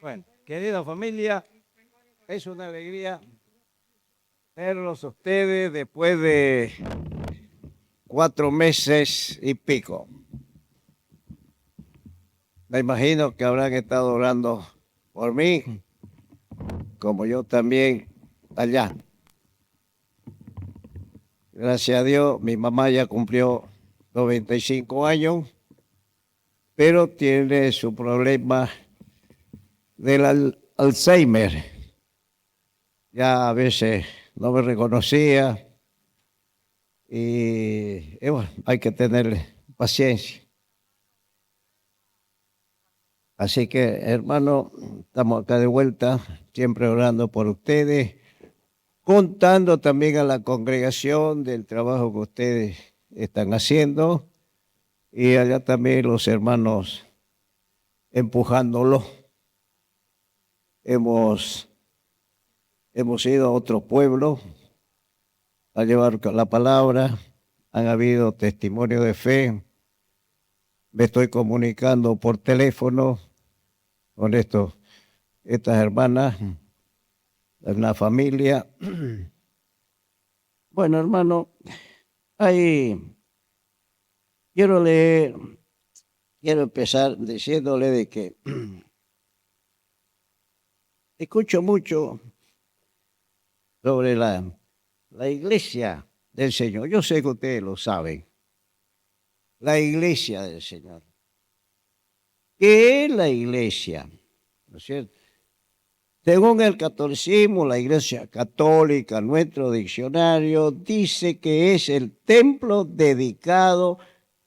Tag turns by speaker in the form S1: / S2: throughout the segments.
S1: Bueno, querida familia, es una alegría verlos a ustedes después de 4 meses y pico. Me imagino que habrán estado orando por mí, como yo también allá. Gracias a Dios, mi mamá ya cumplió 95 años, pero tiene su problema del Alzheimer. Ya a veces no me reconocía y bueno, hay que tenerle paciencia. Así que, hermano, estamos acá de vuelta, siempre orando por ustedes, contando también a la congregación del trabajo que ustedes están haciendo y allá también los hermanos empujándolo. Hemos ido a otro pueblo a llevar la palabra, han habido testimonios de fe, me estoy comunicando por teléfono con estas hermanas, una familia. Bueno, hermano, ahí quiero empezar diciéndole de que escucho mucho sobre la iglesia del Señor. Yo sé que ustedes lo saben. La iglesia del Señor. ¿Qué es la iglesia? ¿No es cierto? Según el catolicismo, la iglesia católica, nuestro diccionario, dice que es el templo dedicado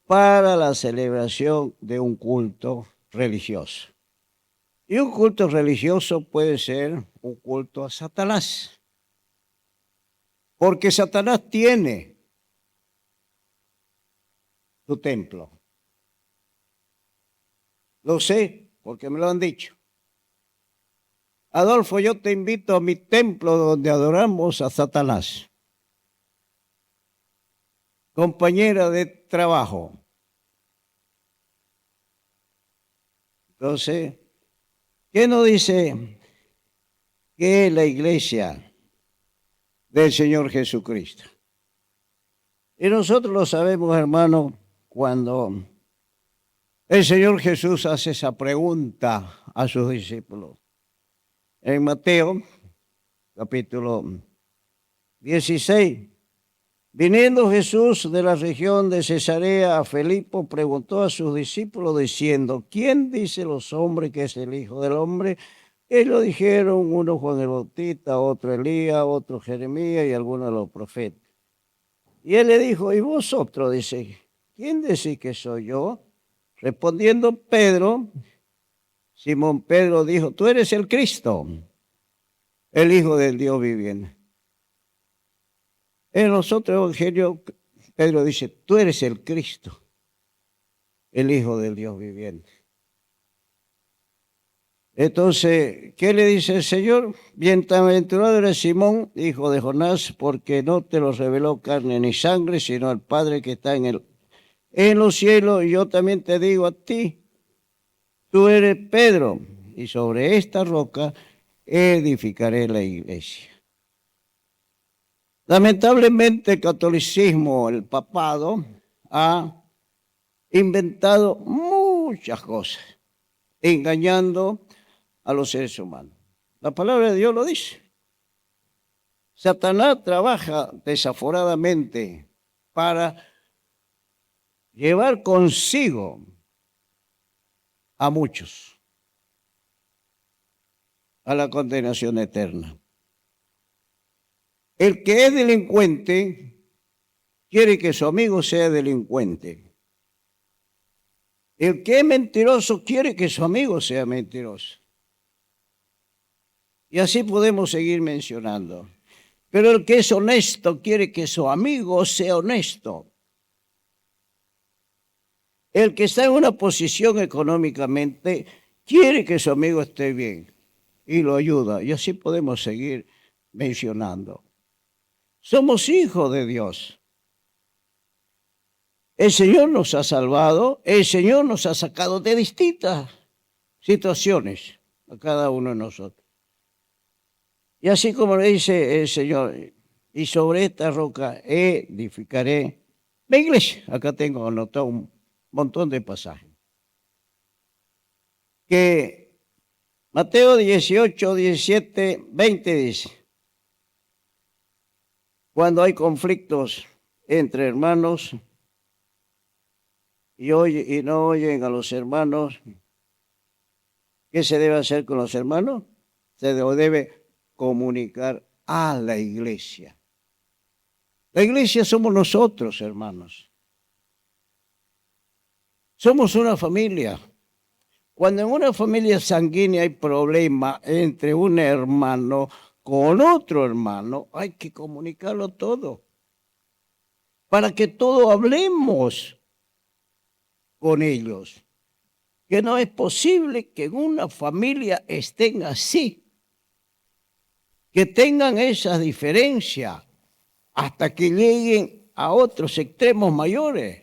S1: para la celebración de un culto religioso. Y un culto religioso puede ser un culto a Satanás. Porque Satanás tiene su templo. Lo sé, porque me lo han dicho. Adolfo, yo te invito a mi templo donde adoramos a Satanás. Compañera de trabajo. Entonces, ¿qué nos dice que es la iglesia del Señor Jesucristo? Y nosotros lo sabemos, hermano, cuando el Señor Jesús hace esa pregunta a sus discípulos. En Mateo, capítulo 16, viniendo Jesús de la región de Cesarea a Filipo, preguntó a sus discípulos diciendo, ¿quién dice los hombres que es el Hijo del Hombre? Ellos dijeron, uno Juan el Bautista, otro Elías, otro Jeremías y algunos de los profetas. Y él le dijo, ¿y vosotros? Dice, ¿quién decís que soy yo? Respondiendo Pedro, Simón Pedro dijo, tú eres el Cristo, el Hijo del Dios viviente. En los otros evangelios, Pedro dice, tú eres el Cristo, el Hijo del Dios viviente. Entonces, ¿qué le dice el Señor? Bienaventurado eres Simón, hijo de Jonás, porque no te lo reveló carne ni sangre, sino el Padre que está en los cielos. Y yo también te digo a ti, tú eres Pedro, y sobre esta roca edificaré la iglesia. Lamentablemente el catolicismo, el papado, ha inventado muchas cosas, engañando a los seres humanos. La palabra de Dios lo dice. Satanás trabaja desaforadamente para llevar consigo a muchos a la condenación eterna. El que es delincuente quiere que su amigo sea delincuente. El que es mentiroso quiere que su amigo sea mentiroso. Y así podemos seguir mencionando. Pero el que es honesto quiere que su amigo sea honesto. El que está en una posición económicamente quiere que su amigo esté bien y lo ayuda. Y así podemos seguir mencionando. Somos hijos de Dios. El Señor nos ha salvado, el Señor nos ha sacado de distintas situaciones. a cada uno de nosotros. Y así como le dice el Señor, y sobre esta roca edificaré la iglesia. Acá tengo anotado un montón de pasajes. Que Mateo 18, 17, 20 dice, cuando hay conflictos entre hermanos y no oyen a los hermanos, ¿qué se debe hacer con los hermanos? Se debe comunicar a la iglesia. La iglesia somos nosotros, hermanos. Somos una familia. Cuando en una familia sanguínea hay problema entre un hermano con otro hermano, hay que comunicarlo todo. Para que todos hablemos con ellos. Que no es posible que en una familia estén así. Que tengan esas diferencias hasta que lleguen a otros extremos mayores.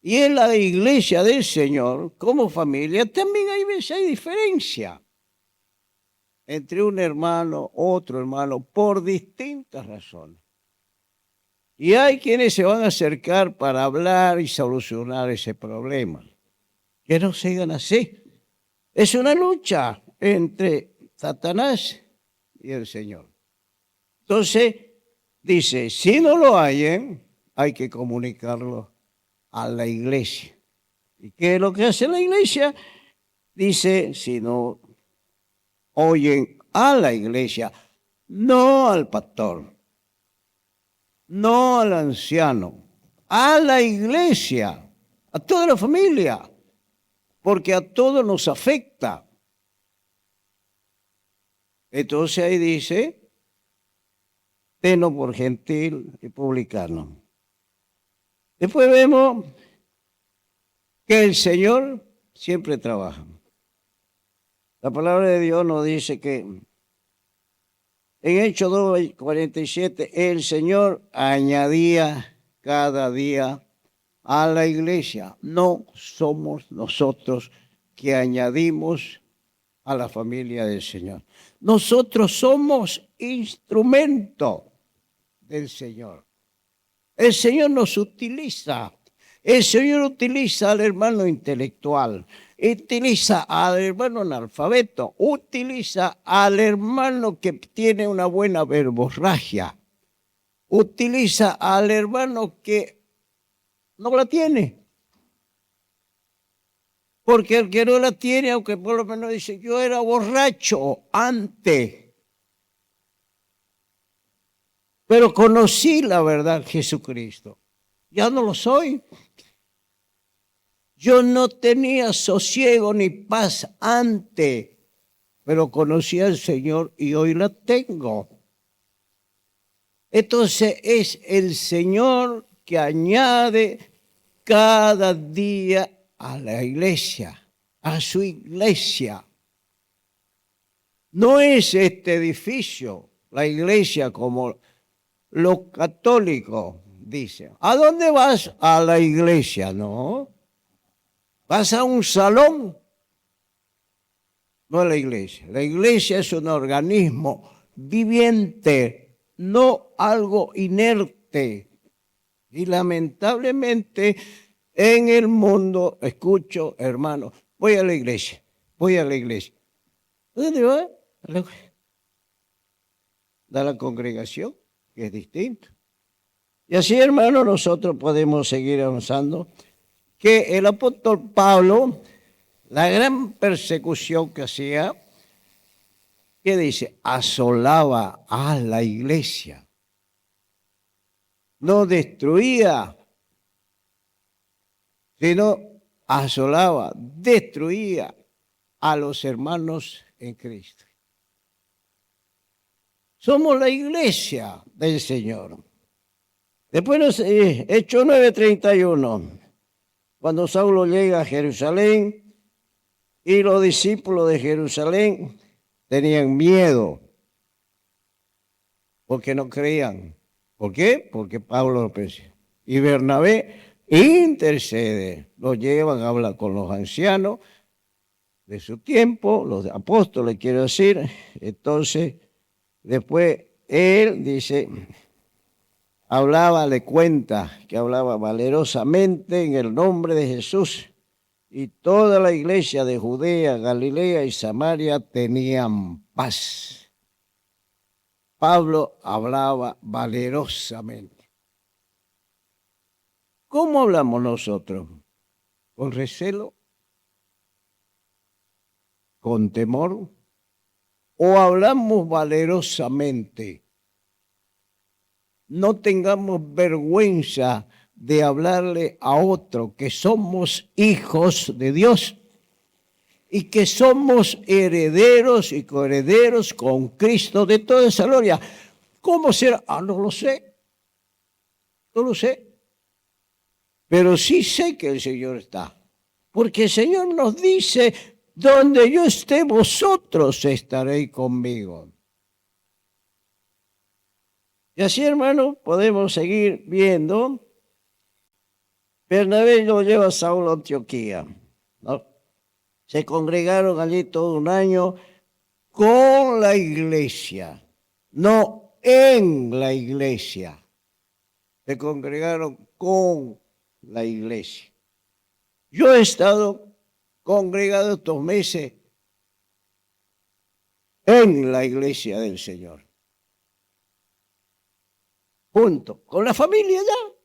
S1: Y en la iglesia del Señor, como familia, también hay diferencia entre un hermano, otro hermano, por distintas razones. Y hay quienes se van a acercar para hablar y solucionar ese problema. Que no sigan así. Es una lucha entre Satanás y el Señor. Entonces, dice, si no lo hayan, hay que comunicarlo a la iglesia. ¿Y qué es lo que hace la iglesia? Dice, si no oyen a la iglesia, no al pastor, no al anciano, a la iglesia, a toda la familia, porque a todos nos afecta. Entonces ahí dice, tenlo por gentil y publicano. Después vemos que el Señor siempre trabaja. La palabra de Dios nos dice que en Hechos 2:47 el Señor añadía cada día a la iglesia. No somos nosotros que añadimos a la familia del Señor. Nosotros somos instrumento del Señor. El Señor nos utiliza. El Señor utiliza al hermano intelectual, utiliza al hermano analfabeto, utiliza al hermano que tiene una buena verborragia, utiliza al hermano que no la tiene. Porque el que no la tiene, aunque por lo menos dice, yo era borracho antes, pero conocí la verdad Jesucristo. Ya no lo soy. Yo no tenía sosiego ni paz antes, pero conocí al Señor y hoy la tengo. Entonces es el Señor que añade cada día a la iglesia, a su iglesia. No es este edificio, la iglesia como los católicos dicen. ¿A dónde vas? A la iglesia, ¿no? ¿Vas a un salón? No a la iglesia. La iglesia es un organismo viviente, no algo inerte. Y lamentablemente en el mundo, escucho, hermano, voy a la iglesia. ¿Dónde va? A la congregación, que es distinto. Y así, hermano, nosotros podemos seguir avanzando. Que el apóstol Pablo, la gran persecución que hacía, ¿qué dice? Asolaba a la iglesia. No destruía, sino asolaba, destruía a los hermanos en Cristo. Somos la iglesia del Señor. Después, Hechos 9:31. Cuando Saulo llega a Jerusalén y los discípulos de Jerusalén tenían miedo porque no creían. ¿Por qué? Porque Pablo lo pensó. Y Bernabé intercede, lo llevan, habla con los ancianos de su tiempo, los apóstoles, quiero decir. Entonces, después él dice, le cuenta que hablaba valerosamente en el nombre de Jesús, y toda la iglesia de Judea, Galilea y Samaria tenían paz. Pablo hablaba valerosamente. ¿Cómo hablamos nosotros? ¿Con recelo? ¿Con temor? ¿O hablamos valerosamente? No tengamos vergüenza de hablarle a otro que somos hijos de Dios y que somos herederos y coherederos con Cristo de toda esa gloria. ¿Cómo será? No lo sé. No lo sé. Pero sí sé que el Señor está. Porque el Señor nos dice, donde yo esté, vosotros estaréis conmigo. Y así, hermano, podemos seguir viendo. Bernabé lo lleva a Saulo a Antioquía, ¿no? Se congregaron allí todo un año con la iglesia, no en la iglesia. Se congregaron con la iglesia. Yo he estado congregado estos meses en la iglesia del Señor. Punto. Con la familia ya.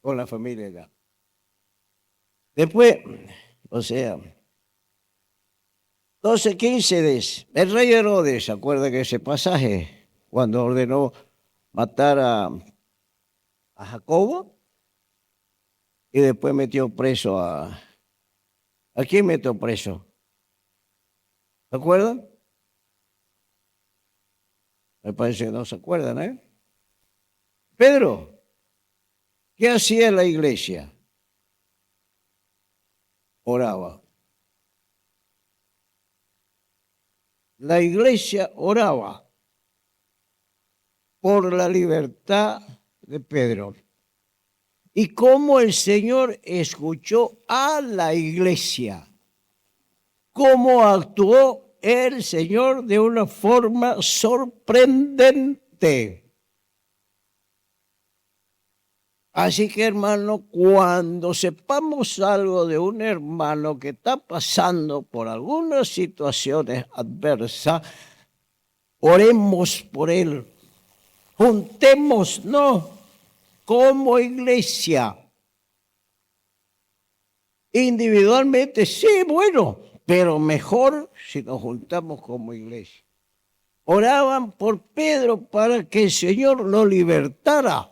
S1: Con la familia ya. Después, o sea, 12:15 el rey Herodes, ¿se acuerda que ese pasaje? Cuando ordenó matar a Jacobo y después metió preso ¿a quién metió preso? ¿Se acuerdan? Me parece que no se acuerdan, ¿eh? Pedro, ¿qué hacía la iglesia? Oraba. La iglesia oraba por la libertad de Pedro. Y cómo el Señor escuchó a la iglesia. Cómo actuó el Señor de una forma sorprendente. Así que, hermano, cuando sepamos algo de un hermano que está pasando por algunas situaciones adversas, oremos por él. Juntémonos como iglesia. Individualmente, sí, bueno, pero mejor si nos juntamos como iglesia. Oraban por Pedro para que el Señor lo libertara.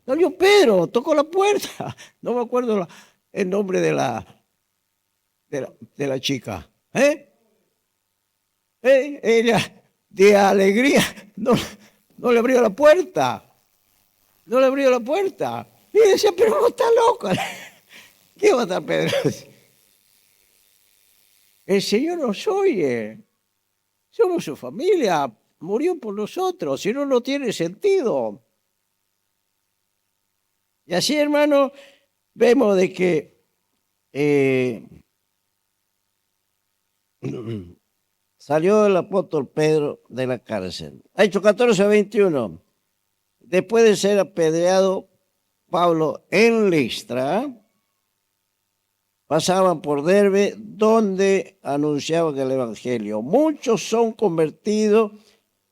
S1: Salió Pedro, tocó la puerta. No me acuerdo el nombre de la chica. Ella, de alegría, no le abrió la puerta. No le abrió la puerta. Y decía, pero no está loco. ¿Qué va a estar Pedro? El Señor nos oye. Somos su familia. Murió por nosotros. Si no, no tiene sentido. Y así, hermano, vemos de que salió el apóstol Pedro de la cárcel. Hechos 14:21. Después de ser apedreado Pablo en Listra, pasaban por Derbe, donde anunciaban el evangelio. Muchos son convertidos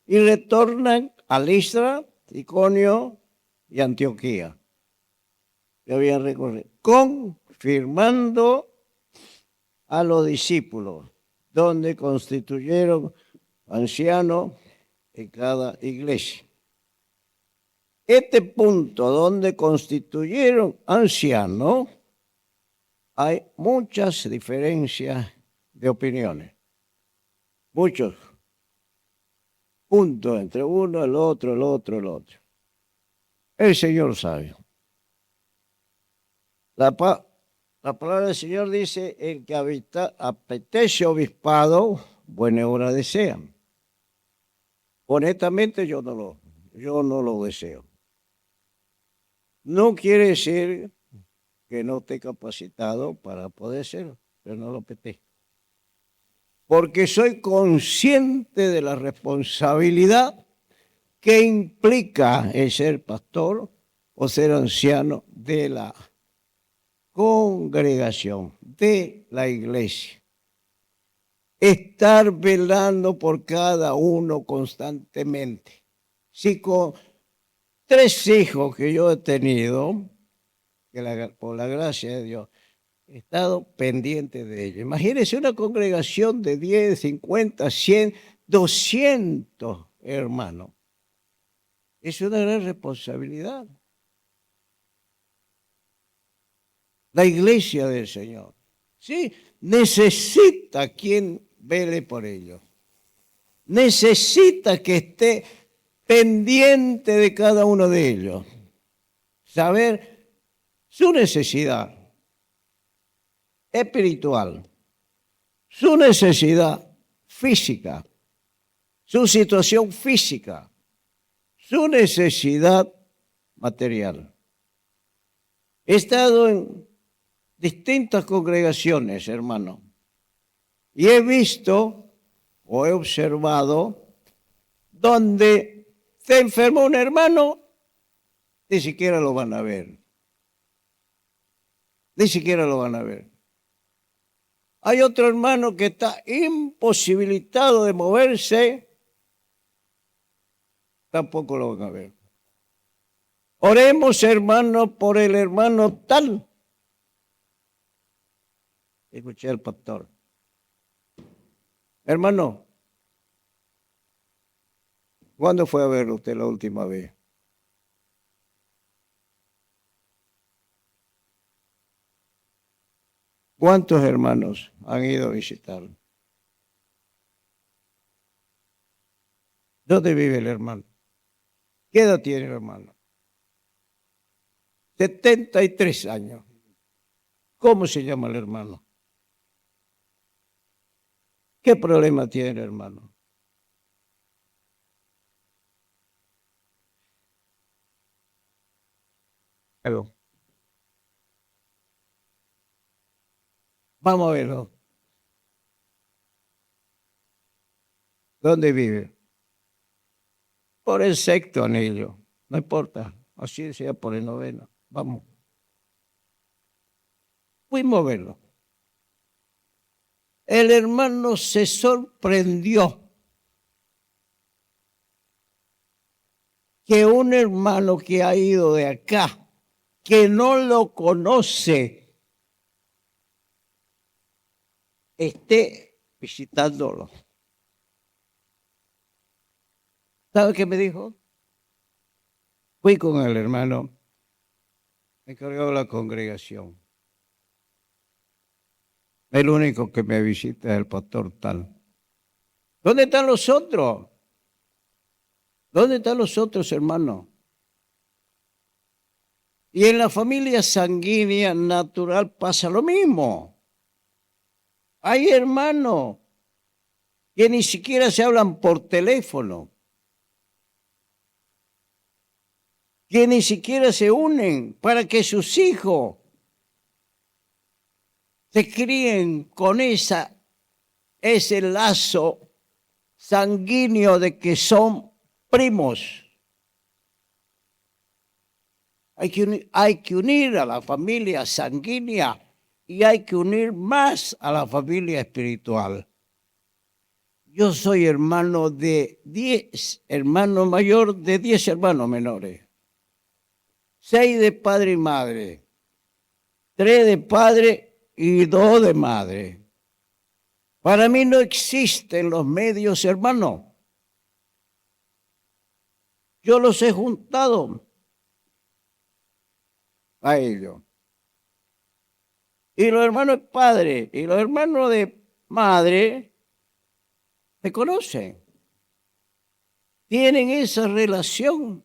S1: y retornan a Listra, Iconio y Antioquía, que habían recorrido, confirmando a los discípulos, donde constituyeron ancianos en cada iglesia. Este punto donde constituyeron ancianos, hay muchas diferencias de opiniones. Muchos puntos entre uno, el otro, el otro, el otro. El Señor sabe. La palabra del Señor dice, el que apetece obispado, buena obra desea. Honestamente yo no lo deseo. No quiere decir que no esté capacitado para poder serlo. pero no lo peté. Porque soy consciente de la responsabilidad que implica el ser pastor o ser anciano de la congregación, de la iglesia. Estar velando por cada uno constantemente. Si con 3 hijos que yo he tenido, por la gracia de Dios, he estado pendiente de ellos. Imagínense una congregación de 10, 50, 100, 200 hermanos. Es una gran responsabilidad. La iglesia del Señor, sí, necesita quien vele por ellos. Necesita que esté pendiente de cada uno de ellos. Saber su necesidad espiritual, su necesidad física, su situación física, su necesidad material. He estado en distintas congregaciones, hermano, y he visto o he observado donde se enfermó un hermano, ni siquiera lo van a ver. Ni siquiera lo van a ver. Hay otro hermano que está imposibilitado de moverse, tampoco lo van a ver. Oremos, hermano, por el hermano tal. Escuché al pastor. Hermano, ¿cuándo fue a verlo usted la última vez? ¿Cuántos hermanos han ido a visitarlo? ¿Dónde vive el hermano? ¿Qué edad tiene el hermano? 73 años. ¿Cómo se llama el hermano? ¿Qué problema tiene el hermano? Algo. Vamos a verlo. ¿Dónde vive? Por el 6º anillo. No importa. Así sea por el 9º. Vamos. Fuimos a verlo. El hermano se sorprendió que un hermano que ha ido de acá, que no lo conoce, esté visitándolo. ¿Sabe qué me dijo? Fui con el hermano encargado de la congregación. El único que me visita es el pastor tal. ¿Dónde están los otros? ¿Dónde están los otros hermanos? Y en la familia sanguínea natural pasa lo mismo. Hay hermanos que ni siquiera se hablan por teléfono, que ni siquiera se unen para que sus hijos se críen con ese lazo sanguíneo de que son primos. Hay que unir a la familia sanguínea y hay que unir más a la familia espiritual. Yo soy hermano de 10, hermano mayor de 10 hermanos menores. 6 de padre y madre, 3 de padre y 2 de madre. Para mí no existen los medios, hermano. Yo los he juntado a ellos. Y los hermanos de padre y los hermanos de madre se conocen. Tienen esa relación.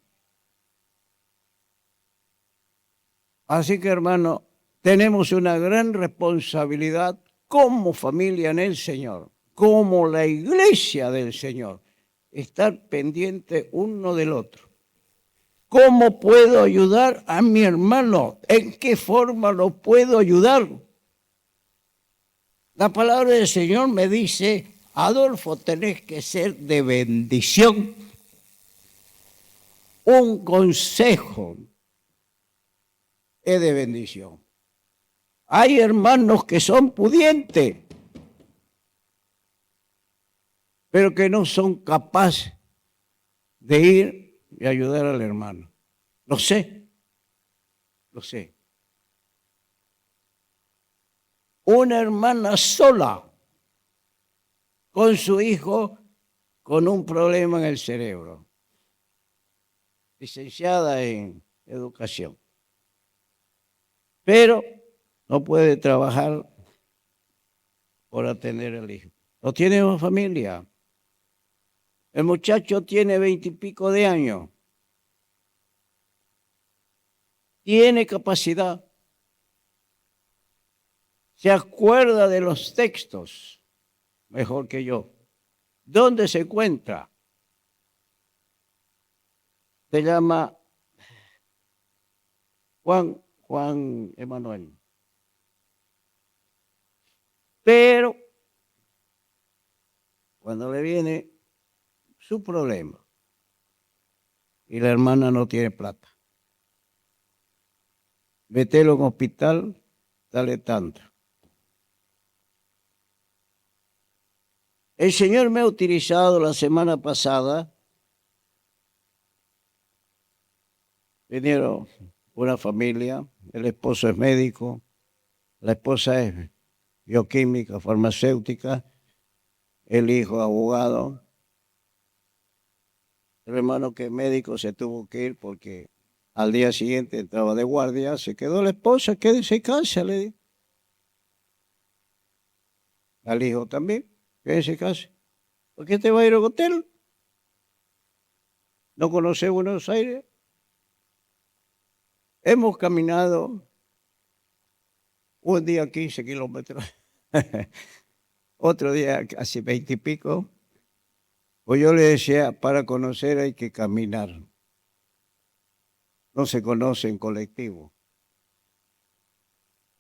S1: Así que, hermano, tenemos una gran responsabilidad como familia en el Señor, como la iglesia del Señor, estar pendiente uno del otro. ¿Cómo puedo ayudar a mi hermano? ¿En qué forma lo puedo ayudar? La palabra del Señor me dice, Adolfo, tenés que ser de bendición. Un consejo es de bendición. Hay hermanos que son pudientes, pero que no son capaces de ir y ayudar al hermano. Lo sé. Una hermana sola con su hijo con un problema en el cerebro, licenciada en educación, pero no puede trabajar por atender al hijo. No tiene una familia. El muchacho tiene 20 y pico de años. Tiene capacidad. Se acuerda de los textos mejor que yo. ¿Dónde se encuentra? Se llama Juan Emanuel. Pero cuando le viene su problema y la hermana no tiene plata, mételo en hospital, dale tanto. El Señor me ha utilizado la semana pasada. Vinieron una familia, el esposo es médico, la esposa es bioquímica, farmacéutica, el hijo abogado. El hermano que es médico se tuvo que ir porque al día siguiente entraba de guardia, se quedó la esposa, quédese en casa, le dijo. Al hijo también, quédese en casa. ¿Por qué te va a ir al hotel? ¿No conoce Buenos Aires? Hemos caminado un día 15 kilómetros, otro día casi 20 y pico. Pues yo le decía, para conocer hay que caminar. No se conoce en colectivo.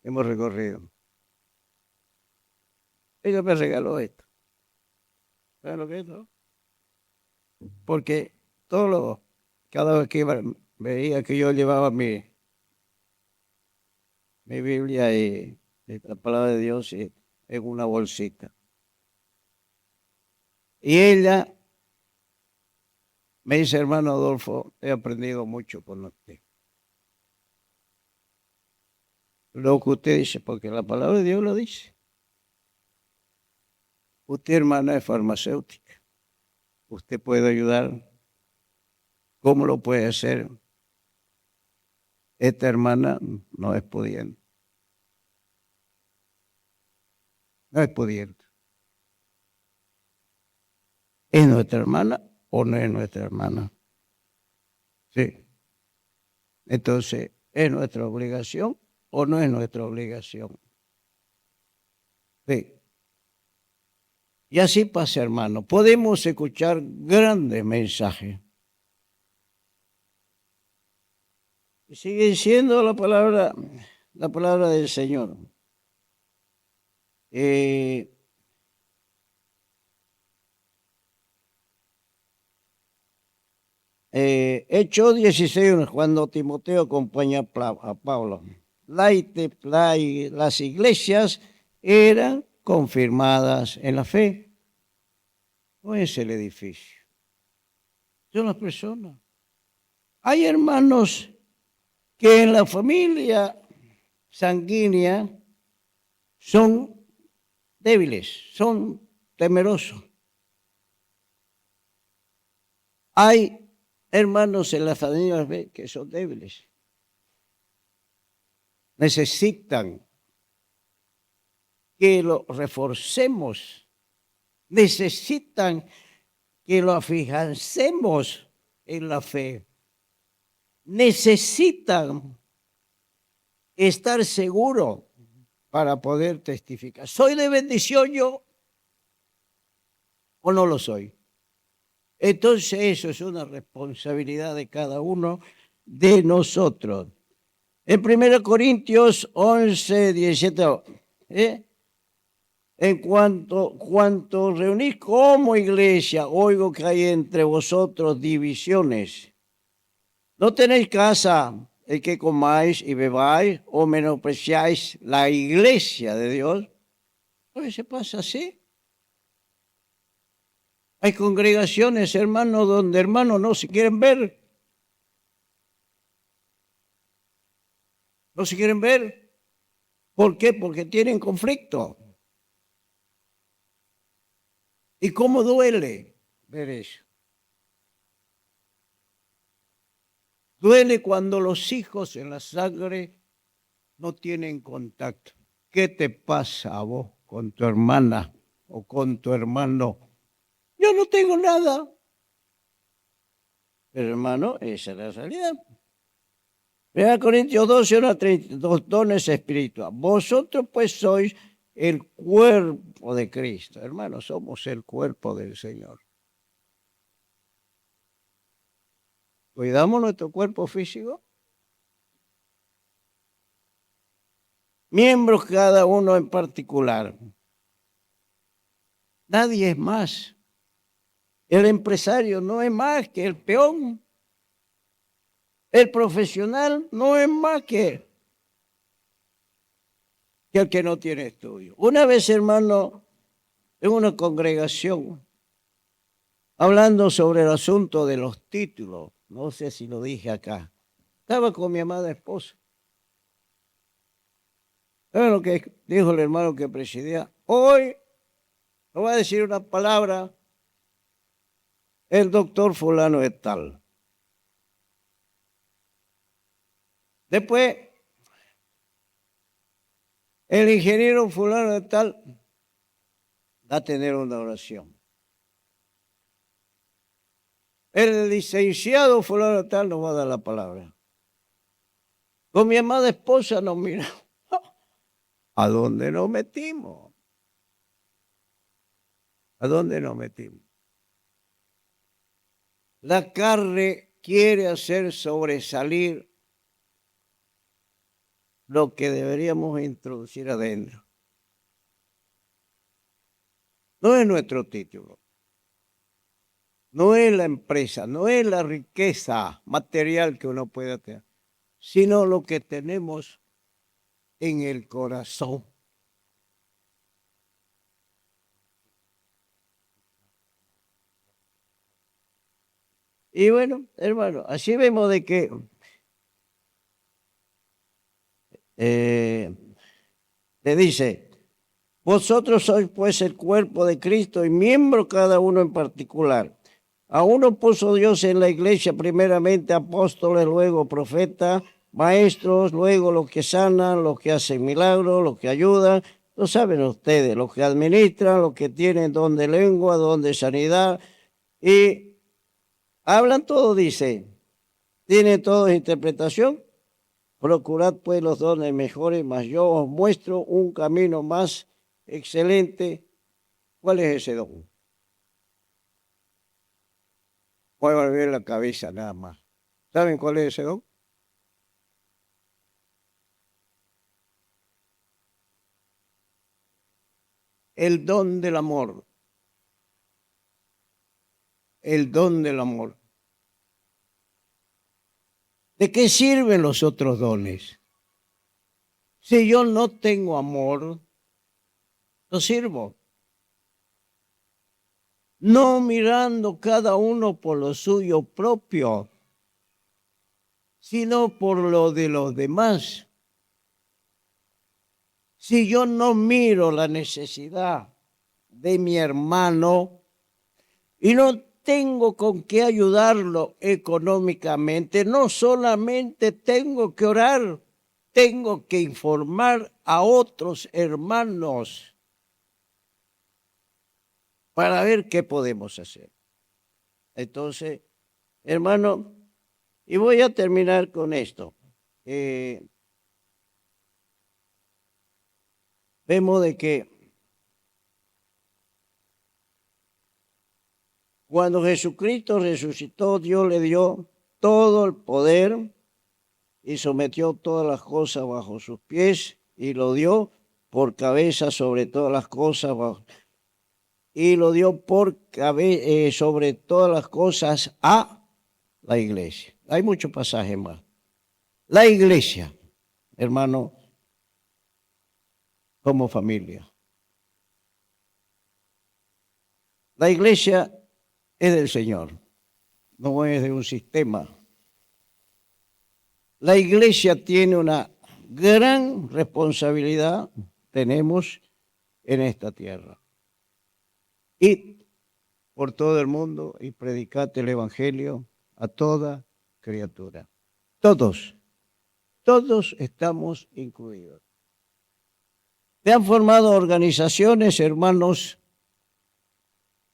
S1: Hemos recorrido. Ella me regaló esto. ¿Sabes lo que es esto? Porque cada vez que iba, veía que yo llevaba mi Biblia y la palabra de Dios en una bolsita. Y ella me dice, hermano Adolfo, he aprendido mucho con usted. Lo que usted dice, porque la palabra de Dios lo dice. Usted, hermana, es farmacéutica. Usted puede ayudar. ¿Cómo lo puede hacer? Esta hermana no es pudiente. No es pudiente. ¿Es nuestra hermana o no es nuestra hermana? Sí. Entonces, ¿es nuestra obligación o no es nuestra obligación? Sí. Y así pasa, hermano. Podemos escuchar grandes mensajes. Y sigue siendo la palabra del Señor. Hechos 16, cuando Timoteo acompaña a Pablo. Las iglesias eran confirmadas en la fe. No es el edificio, son las personas. Hay hermanos que en la familia sanguínea son débiles, son temerosos. Hay hermanos en la familia que son débiles. Necesitan que lo reforcemos. Necesitan que lo afiancemos en la fe. Necesitan estar seguros para poder testificar. ¿Soy de bendición yo o no lo soy? Entonces eso es una responsabilidad de cada uno de nosotros. En 1 Corintios 11, 17, En cuanto reunís como iglesia, oigo que hay entre vosotros divisiones. ¿No tenéis casa el que comáis y bebáis o menospreciáis la iglesia de Dios? A veces pasa así. Hay congregaciones, hermanos, donde hermanos no se quieren ver. No se quieren ver. ¿Por qué? Porque tienen conflicto. ¿Y cómo duele ver eso? Duele cuando los hijos en la sangre no tienen contacto. ¿Qué te pasa a vos con tu hermana o con tu hermano? Yo no tengo nada. Pero hermano, esa es la realidad. 1 Corintios 12, 1 a 32, dones espirituales. Vosotros pues sois el cuerpo de Cristo. Hermanos, somos el cuerpo del Señor. ¿Cuidamos nuestro cuerpo físico? Miembros cada uno en particular. Nadie es más. El empresario no es más que el peón. El profesional no es más que el que no tiene estudio. Una vez, hermano, en una congregación, hablando sobre el asunto de los títulos, no sé si lo dije acá, estaba con mi amada esposa. ¿Saben lo que dijo el hermano que presidía? Hoy no va a decir una palabra el doctor fulano de tal. Después, el ingeniero fulano de tal va a tener una oración. El licenciado fulano de tal nos va a dar la palabra. Con mi amada esposa nos mira. ¿A dónde nos metimos? ¿A dónde nos metimos? La carne quiere hacer sobresalir lo que deberíamos introducir adentro. No es nuestro título, no es la empresa, no es la riqueza material que uno pueda tener, sino lo que tenemos en el corazón. Y bueno, hermano, así vemos de que le dice, vosotros sois pues el cuerpo de Cristo y miembro cada uno en particular. A uno puso Dios en la iglesia primeramente apóstoles, luego profetas, maestros, luego los que sanan, los que hacen milagros, los que ayudan. Lo saben ustedes, los que administran, los que tienen don de lengua, don de sanidad. Y hablan todo, dice, tiene toda interpretación. Procurad pues los dones mejores, mas yo os muestro un camino más excelente. ¿Cuál es ese don? Voy a volver la cabeza nada más. ¿Saben cuál es ese don? El don del amor. El don del amor. ¿De qué sirven los otros dones? Si yo no tengo amor, no sirvo. No mirando cada uno por lo suyo propio, sino por lo de los demás. Si yo no miro la necesidad de mi hermano y no tengo con qué ayudarlo económicamente, no solamente tengo que orar, tengo que informar a otros hermanos para ver qué podemos hacer. Entonces, hermano, y voy a terminar con esto. Vemos de que cuando Jesucristo resucitó, Dios le dio todo el poder y sometió todas las cosas bajo sus pies y lo dio por cabeza sobre todas las cosas y lo dio por sobre todas las cosas a la iglesia. Hay muchos pasajes más. La iglesia, hermano, como familia. La iglesia es del Señor, no es de un sistema. La iglesia tiene una gran responsabilidad, tenemos en esta tierra. Id por todo el mundo y predicate el evangelio a toda criatura. Todos estamos incluidos. Se han formado organizaciones, hermanos,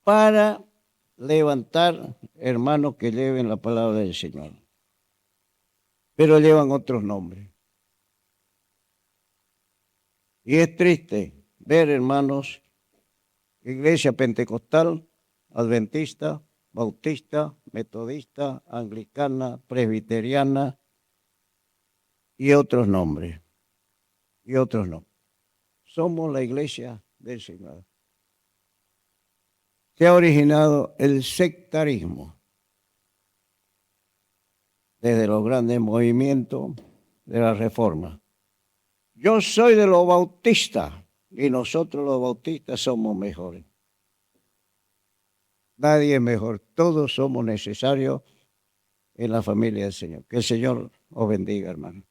S1: para levantar hermanos que lleven la palabra del Señor, pero llevan otros nombres. Y es triste ver, hermanos, iglesia pentecostal, adventista, bautista, metodista, anglicana, presbiteriana y otros nombres. Somos la iglesia del Señor. Se ha originado el sectarismo desde los grandes movimientos de la Reforma. Yo soy de los bautistas y nosotros los bautistas somos mejores. Nadie es mejor, todos somos necesarios en la familia del Señor. Que el Señor os bendiga, hermano.